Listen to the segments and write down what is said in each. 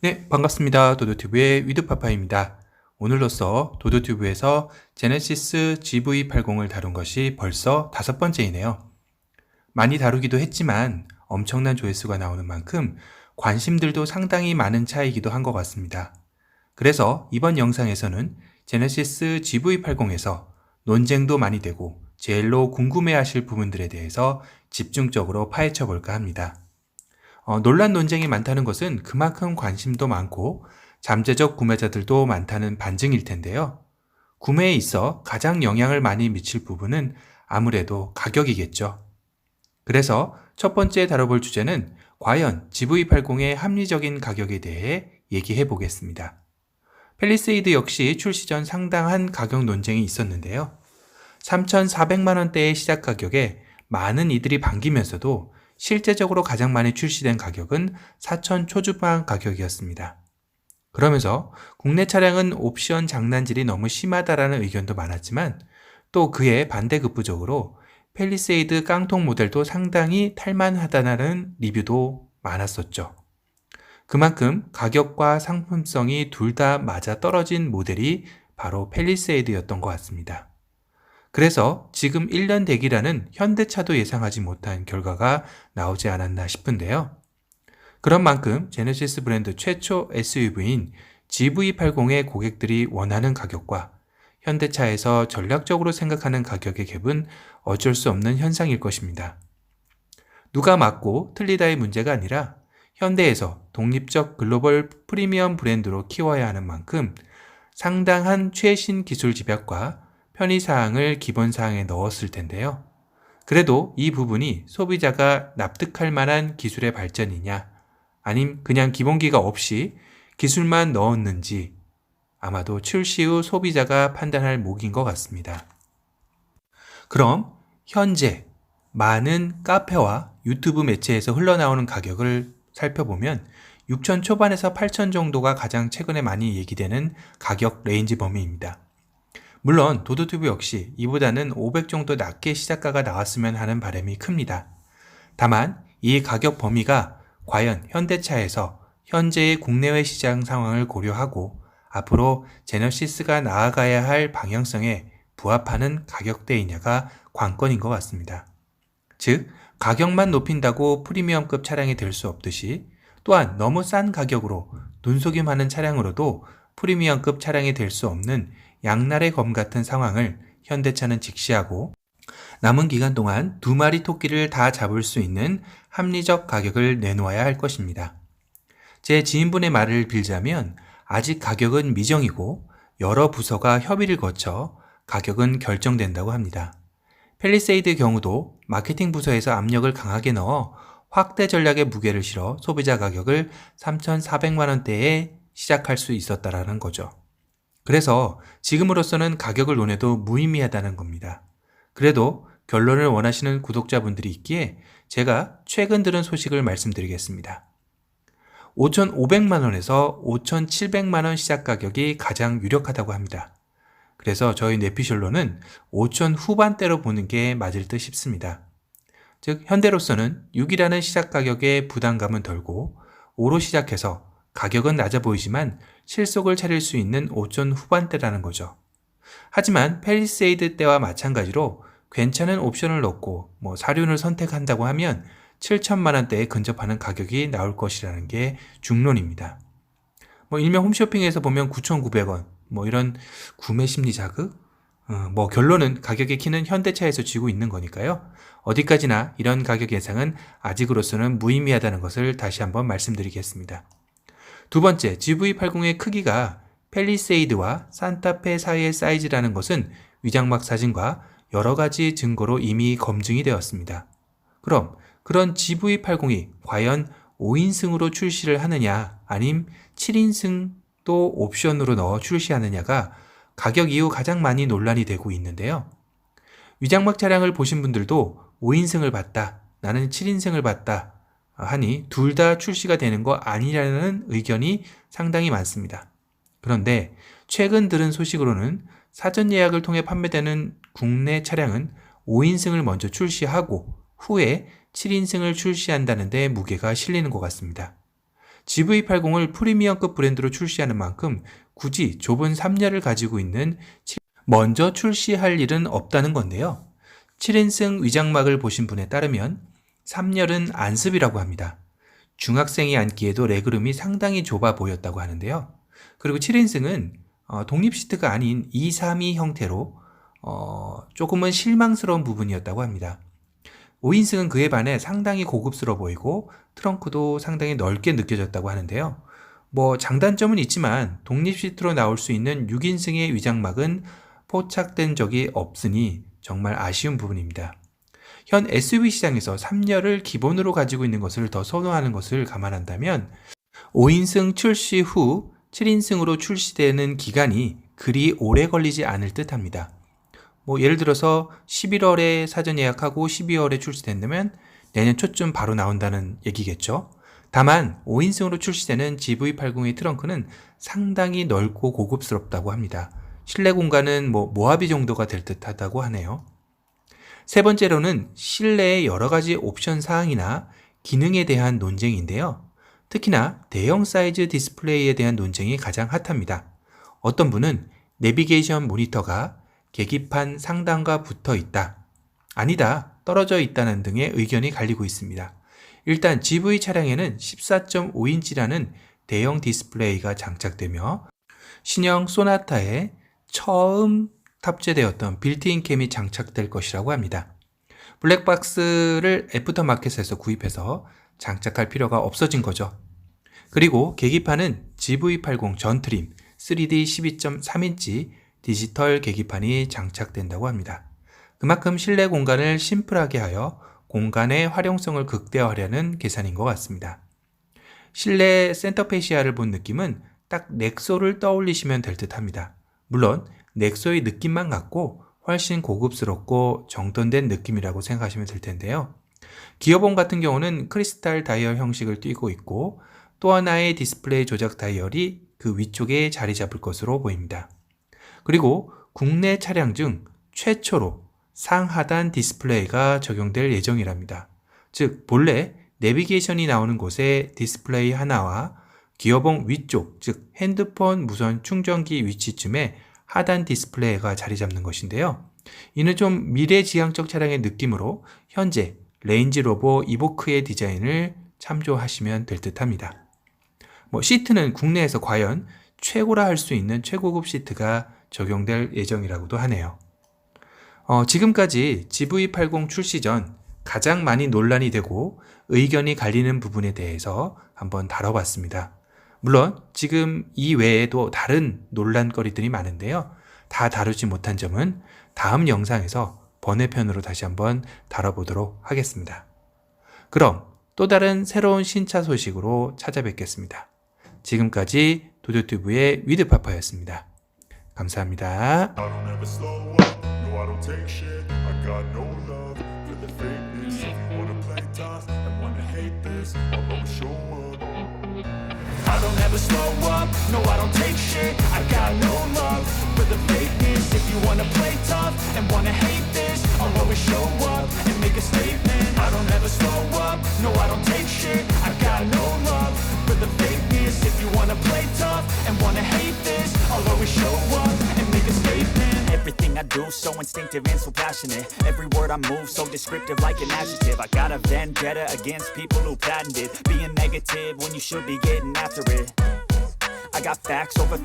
네, 반갑습니다. 도도튜브의 위드파파입니다. 오늘로써 도도튜브에서 제네시스 GV80을 다룬 것이 벌써 5번째이네요. 많이 다루기도 했지만 엄청난 조회수가 나오는 만큼 관심들도 상당히 많은 차이기도 한 것 같습니다. 그래서 이번 영상에서는 제네시스 GV80에서 논쟁도 많이 되고 제일로 궁금해하실 부분들에 대해서 집중적으로 파헤쳐 볼까 합니다. 논란 논쟁이 많다는 것은 그만큼 관심도 많고 잠재적 구매자들도 많다는 반증일 텐데요. 구매에 있어 가장 영향을 많이 미칠 부분은 아무래도 가격이겠죠. 그래서 첫 번째 다뤄볼 주제는 과연 GV80의 합리적인 가격에 대해 얘기해 보겠습니다. 팰리세이드 역시 출시 전 상당한 가격 논쟁이 있었는데요. 3,400만 원대의 시작 가격에 많은 이들이 반기면서도 실제적으로 가장 많이 출시된 가격은 4천 초중반 가격이었습니다. 그러면서 국내 차량은 옵션 장난질이 너무 심하다라는 의견도 많았지만 또 그에 반대급부적으로 팰리세이드 깡통 모델도 상당히 탈만하다는 리뷰도 많았었죠. 그만큼 가격과 상품성이 둘 다 맞아 떨어진 모델이 바로 팰리세이드였던 것 같습니다. 그래서 지금 1년 대기라는 현대차도 예상하지 못한 결과가 나오지 않았나 싶은데요. 그런 만큼 제네시스 브랜드 최초 SUV인 GV80의 고객들이 원하는 가격과 현대차에서 전략적으로 생각하는 가격의 갭은 어쩔 수 없는 현상일 것입니다. 누가 맞고 틀리다의 문제가 아니라 현대에서 독립적 글로벌 프리미엄 브랜드로 키워야 하는 만큼 상당한 최신 기술 집약과 편의사항을 기본사항에 넣었을 텐데요. 그래도 이 부분이 소비자가 납득할 만한 기술의 발전이냐, 아님 그냥 기본기가 없이 기술만 넣었는지 아마도 출시 후 소비자가 판단할 목인 것 같습니다. 그럼 현재 많은 카페와 유튜브 매체에서 흘러나오는 가격을 살펴보면 6천 초반에서 8천 정도가 가장 최근에 많이 얘기되는 가격 레인지 범위입니다. 물론 도도튜브 역시 이보다는 500 정도 낮게 시작가가 나왔으면 하는 바람이 큽니다. 다만 이 가격 범위가 과연 현대차에서 현재의 국내외 시장 상황을 고려하고 앞으로 제네시스가 나아가야 할 방향성에 부합하는 가격대이냐가 관건인 것 같습니다. 즉, 가격만 높인다고 프리미엄급 차량이 될 수 없듯이 또한 너무 싼 가격으로 눈속임하는 차량으로도 프리미엄급 차량이 될 수 없는 양날의 검 같은 상황을 현대차는 직시하고 남은 기간 동안 두 마리 토끼를 다 잡을 수 있는 합리적 가격을 내놓아야 할 것입니다. 제 지인분의 말을 빌자면 아직 가격은 미정이고 여러 부서가 협의를 거쳐 가격은 결정된다고 합니다. 팰리세이드 경우도 마케팅 부서에서 압력을 강하게 넣어 확대 전략의 무게를 실어 소비자 가격을 3,400만 원대에 시작할 수 있었다라는 거죠. 그래서 지금으로서는 가격을 논해도 무의미하다는 겁니다. 그래도 결론을 원하시는 구독자분들이 있기에 제가 최근 들은 소식을 말씀드리겠습니다. 5,500만 원에서 5,700만 원 시작 가격이 가장 유력하다고 합니다. 그래서 저희 내피셜로는 5천 후반대로 보는 게 맞을 듯 싶습니다. 즉 현대로서는 6이라는 시작 가격에 부담감은 덜고 5로 시작해서 가격은 낮아 보이지만 실속을 차릴 수 있는 5천 후반대라는 거죠. 하지만 팰리세이드 때와 마찬가지로 괜찮은 옵션을 넣고 사륜을 선택한다고 하면 7천만 원대에 근접하는 가격이 나올 것이라는 게 중론입니다. 일명 홈쇼핑에서 보면 9,900원 이런 구매 심리 자극? 결론은 가격의 키는 현대차에서 쥐고 있는 거니까요. 어디까지나 이런 가격 예상은 아직으로서는 무의미하다는 것을 다시 한번 말씀드리겠습니다. 두 번째, GV80의 크기가 팰리세이드와 산타페 사이의 사이즈라는 것은 위장막 사진과 여러 가지 증거로 이미 검증이 되었습니다. 그럼 그런 GV80이 과연 5인승으로 출시를 하느냐 아님 7인승도 옵션으로 넣어 출시하느냐가 가격 이후 가장 많이 논란이 되고 있는데요. 위장막 차량을 보신 분들도 5인승을 봤다, 나는 7인승을 봤다 하니 둘 다 출시가 되는 거 아니라는 의견이 상당히 많습니다. 그런데 최근 들은 소식으로는 사전 예약을 통해 판매되는 국내 차량은 5인승을 먼저 출시하고 후에 7인승을 출시한다는 데 무게가 실리는 것 같습니다. GV80을 프리미엄급 브랜드로 출시하는 만큼 굳이 좁은 3열을 가지고 있는 먼저 출시할 일은 없다는 건데요. 7인승 위장막을 보신 분에 따르면 3열은 안습이라고 합니다. 중학생이 앉기에도 레그룸이 상당히 좁아 보였다고 하는데요. 그리고 7인승은 독립 시트가 아닌 232 형태로 조금은 실망스러운 부분이었다고 합니다. 5인승은 그에 반해 상당히 고급스러워 보이고 트렁크도 상당히 넓게 느껴졌다고 하는데요. 장단점은 있지만 독립 시트로 나올 수 있는 6인승의 위장막은 포착된 적이 없으니 정말 아쉬운 부분입니다. 현 SUV 시장에서 3열을 기본으로 가지고 있는 것을 더 선호하는 것을 감안한다면 5인승 출시 후 7인승으로 출시되는 기간이 그리 오래 걸리지 않을 듯 합니다. 예를 들어서 11월에 사전 예약하고 12월에 출시된다면 내년 초쯤 바로 나온다는 얘기겠죠. 다만 5인승으로 출시되는 GV80의 트렁크는 상당히 넓고 고급스럽다고 합니다. 실내 공간은 모하비 정도가 될 듯하다고 하네요. 세 번째로는 실내의 여러 가지 옵션 사항이나 기능에 대한 논쟁인데요. 특히나 대형 사이즈 디스플레이에 대한 논쟁이 가장 핫합니다. 어떤 분은 내비게이션 모니터가 계기판 상단과 붙어 있다, 아니다, 떨어져 있다는 등의 의견이 갈리고 있습니다. 일단 GV 차량에는 14.5인치라는 대형 디스플레이가 장착되며 신형 소나타에 처음 탑재되었던 빌트인 캠이 장착될 것이라고 합니다. 블랙박스를 애프터마켓에서 구입해서 장착할 필요가 없어진 거죠. 그리고 계기판은 GV80 전 트림 3D 12.3인치 디지털 계기판이 장착된다고 합니다. 그만큼 실내 공간을 심플하게 하여 공간의 활용성을 극대화하려는 계산인 것 같습니다. 실내 센터페시아를 본 느낌은 딱 넥소를 떠올리시면 될 듯 합니다. 물론 넥소의 느낌만 같고 훨씬 고급스럽고 정돈된 느낌이라고 생각하시면 될 텐데요. 기어봉 같은 경우는 크리스탈 다이얼 형식을 띠고 있고 또 하나의 디스플레이 조작 다이얼이 그 위쪽에 자리 잡을 것으로 보입니다. 그리고 국내 차량 중 최초로 상하단 디스플레이가 적용될 예정이랍니다. 즉 본래 내비게이션이 나오는 곳에 디스플레이 하나와 기어봉 위쪽, 즉 핸드폰 무선 충전기 위치쯤에 하단 디스플레이가 자리 잡는 것인데요. 이는 좀 미래지향적 차량의 느낌으로 현재 레인지로버 이보크의 디자인을 참조하시면 될 듯 합니다. 시트는 국내에서 과연 최고라 할 수 있는 최고급 시트가 적용될 예정이라고도 하네요. 지금까지 GV80 출시 전 가장 많이 논란이 되고 의견이 갈리는 부분에 대해서 한번 다뤄봤습니다. 물론 지금 이 외에도 다른 논란거리들이 많은데요. 다 다루지 못한 점은 다음 영상에서 번외편으로 다시 한번 다뤄보도록 하겠습니다. 그럼 또 다른 새로운 신차 소식으로 찾아뵙겠습니다. 지금까지 도도튜브의 위드파파였습니다. 감사합니다. I don't ever slow up, no I don't take shit. I got no love for the fakeness. If you wanna play tough and wanna hate this, I'll always show up and make a statement. I don't ever slow up, no I don't take shit. I got no love for the fakeness. If you wanna play tough and wanna hate this, I'll always show up and make a statement. Everything I do so instinctive and so passionate. Every word I move so descriptive like an adjective. I got a vendetta against people who patented being negative when you should be getting after it. I got facts over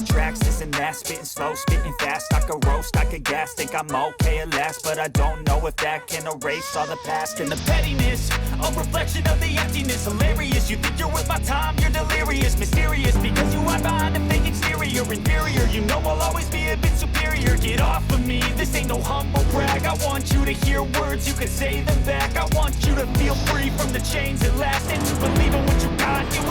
tracks, this and that. Spitting slow, spitting fast. I could roast, I could gas. Think I'm okay at last, but I don't know if that can erase all the past. And the pettiness, a reflection of the emptiness. Hilarious, you think you're worth my time, you're delirious. Mysterious, because you hide behind a fake exterior. Inferior, you know I'll always be a bit superior. Get off of me, this ain't no humble brag. I want you to hear words, you can say them back. I want you to feel free from the chains that last, and to believe in what you got. You